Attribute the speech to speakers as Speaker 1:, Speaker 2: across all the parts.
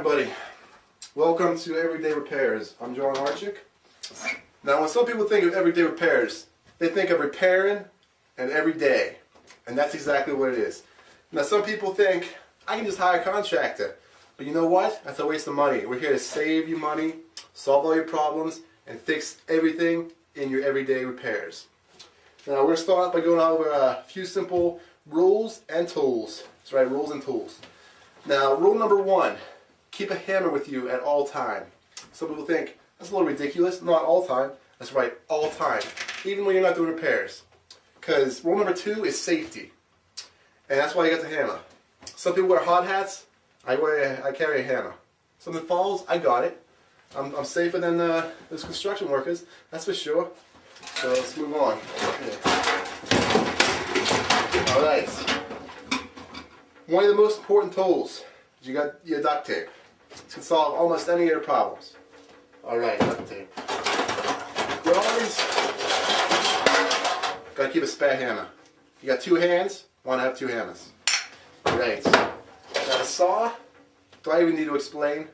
Speaker 1: everybody. Welcome to Everyday Repairs. I'm John Archick. Now, when some people think of everyday repairs, they think of repairing and every day. And that's exactly what it is. Now, some people think, I can just hire a contractor. But you know what? That's a waste of money. We're here to save you money, solve all your problems, and fix everything in your everyday repairs. Now, we're going to start by going over a few simple rules and tools. That's right, rules and tools. Now, rule number one, keep a hammer with you at all time. Some people think, that's a little ridiculous. Not all time. That's right, all time. Even when you're not doing repairs. Because rule number two is safety. And that's why you got the hammer. Some people wear hard hats. I carry a hammer. Something falls, I got it. I'm safer than those construction workers, that's for sure. So let's move on. Alright. One of the most important tools is you got your duct tape. It can solve almost any of your problems. Alright, duct tape. You always gotta keep a spare hammer. You got two hands, want to have two hammers. Alright. Got a saw. Do I even need to explain?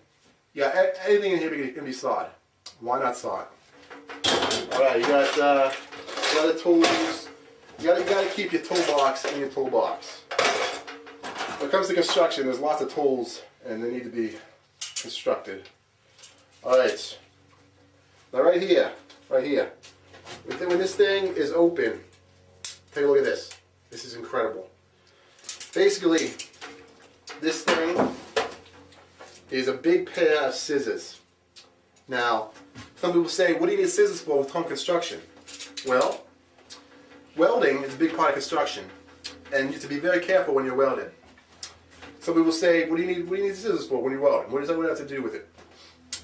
Speaker 1: Yeah, anything in here can be sawed. Why not saw it? Alright, you got other tools. You gotta keep your toolbox in your toolbox. When it comes to construction, there's lots of tools and they need to be constructed. Alright. Now right here. When this thing is open, take a look at this. This is incredible. Basically, this thing is a big pair of scissors. Now, some people say, what do you need scissors for with home construction? Well, welding is a big part of construction, and you have to be very careful when you're welding. Some people say, what do you need scissors for when you're welding? What does that have to do with it?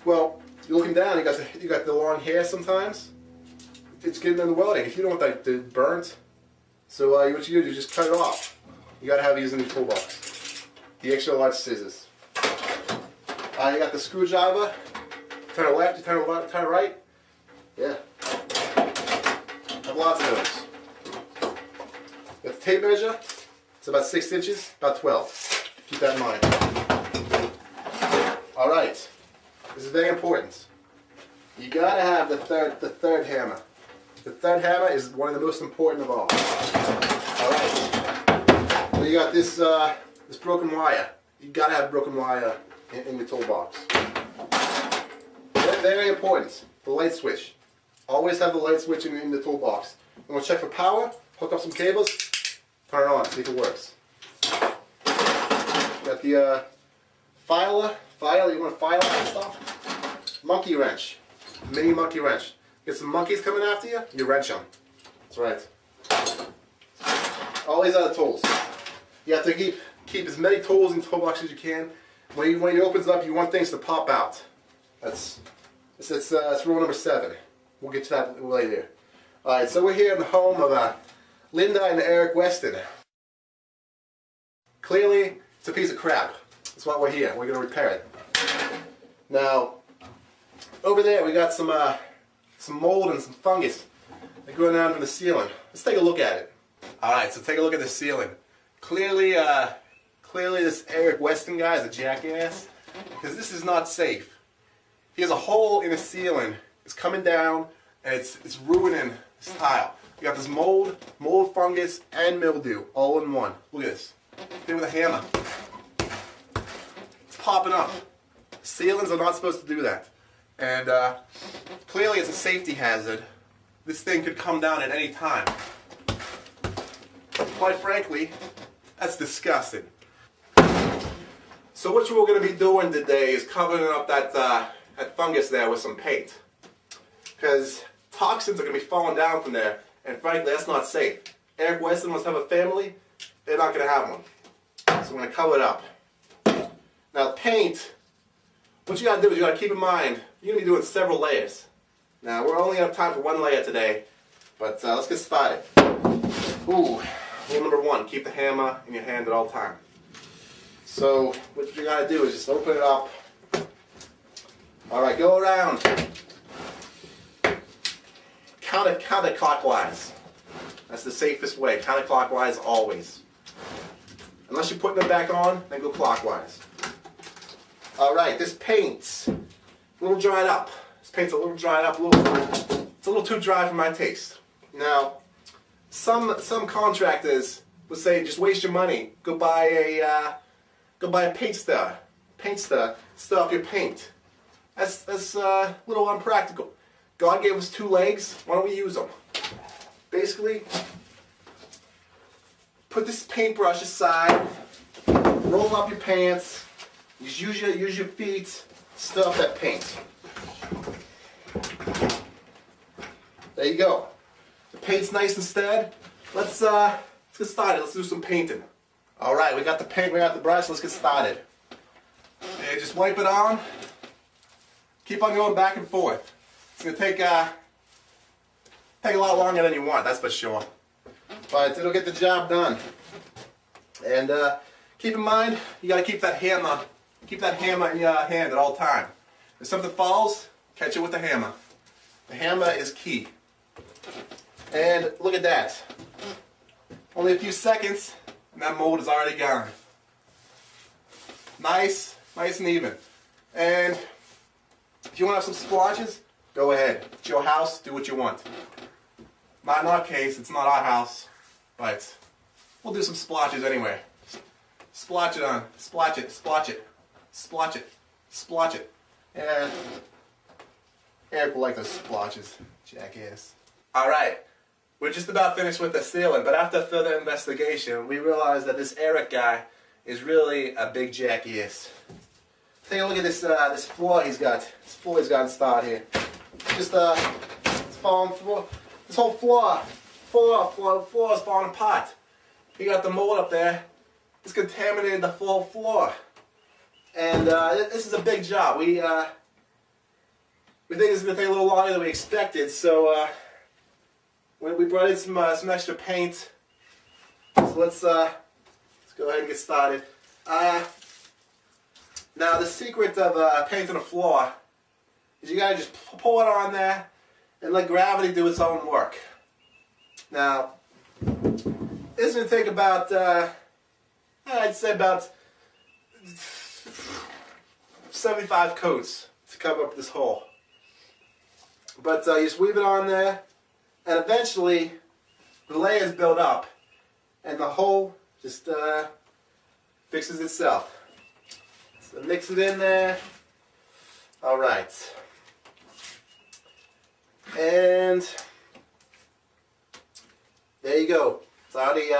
Speaker 1: Well, you're looking down, you got the long hair sometimes. It's getting in the welding. If you don't want that to burnt, so what you do is you just cut it off. You got to have these in your toolbox. The extra large scissors. You got the screwdriver. Turn it left, you turn it right. Yeah. Have lots of those. Got the tape measure. It's about 6 inches, about 12. Keep that in mind. Alright. This is very important. You gotta have the third hammer. The third hammer is one of the most important of all. Alright. So you got this broken wire. You gotta have broken wire in your toolbox. Very important. The light switch. Always have the light switch in the toolbox. You want to check for power? Hook up some cables. Turn it on. See if it works. Got the filer. You want to file that stuff? Monkey wrench. Mini monkey wrench. Get some monkeys coming after you. You wrench them. That's right. Always out of tools. You have to keep as many tools in the toolbox as you can. When it opens up, you want things to pop out. That's rule number 7. We'll get to that later. Alright, so we're here in the home of Linda and Eric Weston. Clearly, it's a piece of crap. That's why we're here. We're going to repair it. Now, over there we got some mold and some fungus growing down from the ceiling. Let's take a look at it. Alright, so take a look at the ceiling. Clearly this Eric Weston guy is a jackass, because this is not safe. He has a hole in the ceiling. It's coming down, and it's ruining this tile. You got this mold, fungus, and mildew all in one. Look at this. Hit it with a hammer. It's popping up. Ceilings are not supposed to do that. And clearly it's a safety hazard. This thing could come down at any time. Quite frankly, that's disgusting. So what we're going to be doing today is covering up that fungus there with some paint. Because toxins are going to be falling down from there, and frankly that's not safe. Eric Weston must have a family, they're not going to have one. So we're going to cover it up. Now paint, what you got to do is you got to keep in mind, you're going to be doing several layers. Now we're only going to have time for one layer today, but let's get started. Ooh, rule number 1, keep the hammer in your hand at all times. So what you got to do is just open it up. Alright, go around. Counterclockwise. That's the safest way. Counterclockwise always. Unless you're putting them back on, then go clockwise. Alright, this paint's a little dried up. This paint's a little dried up. It's a little too dry for my taste. Now, some contractors would say just waste your money. Go buy a paint stir. Stir up your paint. That's a little unpractical. God gave us two legs. Why don't we use them? Basically, put this paintbrush aside. Roll up your pants. Just use your feet. Stir up that paint. There you go. The paint's nice and steady. Let's get started. Let's do some painting. All right, we got the paint, we got the brush. Let's get started. Okay, just wipe it on. Keep on going back and forth. It's gonna take a lot longer than you want, that's for sure. But it'll get the job done. And keep in mind, you gotta keep that hammer in your hand at all time. If something falls, catch it with the hammer. The hammer is key. And look at that. Only a few seconds, and that mold is already gone. Nice and even. And if you want to have some splotches, go ahead. It's your house, do what you want. Not in our case, it's not our house, but we'll do some splotches anyway. Splotch it on. Splotch it. Splotch it. Splotch it. Splotch it. And Eric will like those splotches, jackass. Alright, we're just about finished with the ceiling, but after further investigation, we realized that this Eric guy is really a big jackass. Take a look at this floor he's got. This floor he's got installed here. Just it's falling floor. This whole floor is falling apart. He got the mold up there. It's contaminated the full floor. And this is a big job. We think it's going to take a little longer than we expected, so we brought in some extra paint. So let's go ahead and get started. Now the secret of painting a floor is you gotta just pour it on there and let gravity do its own work. Now it's going to take about I'd say about 75 coats to cover up this hole. But you just weave it on there, and eventually the layers build up, and the hole just fixes itself. So mix it in there. All right, and there you go. It's already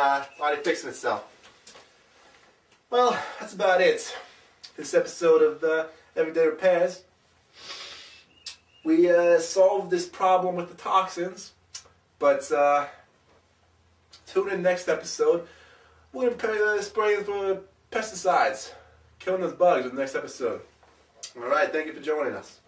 Speaker 1: fixing itself. Well, that's about it. This episode of Everyday Repairs. We solved this problem with the toxins, but tune in next episode. We're going to spray for pesticides, killing those bugs with the next episode. Alright, thank you for joining us.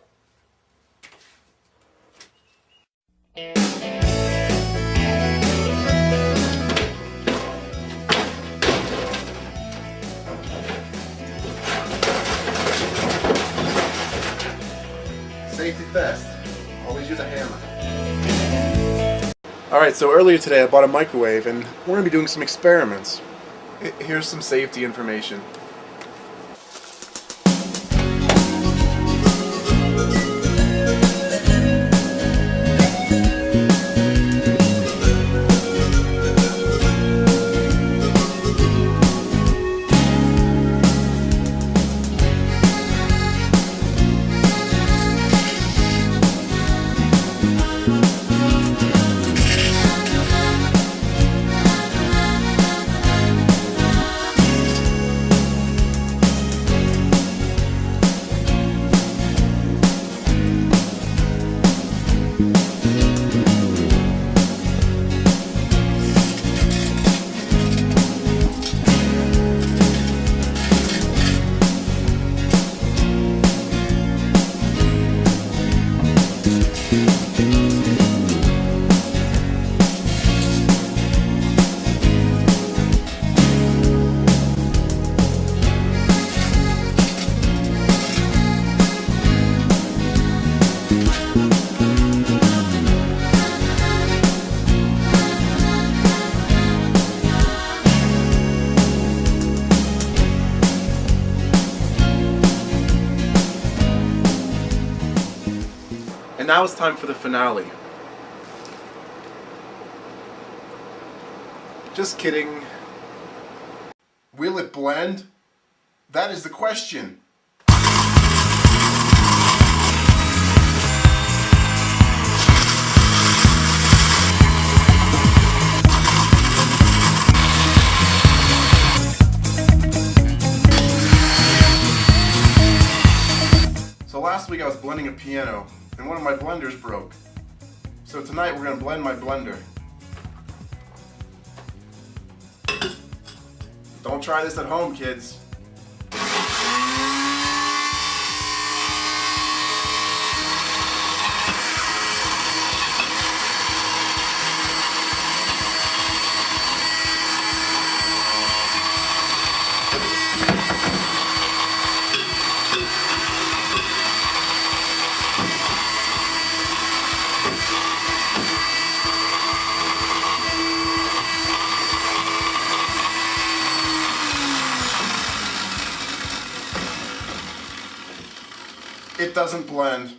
Speaker 1: Safety first. Always use a hammer. Alright, so earlier today I bought a microwave and we're going to be doing some experiments. Here's some safety information. And now it's time for the finale. Just kidding. Will it blend? That is the question. So last week I was blending a piano and one of my blenders broke. So tonight we're going to blend my blender. Don't try this at home, kids. It doesn't blend.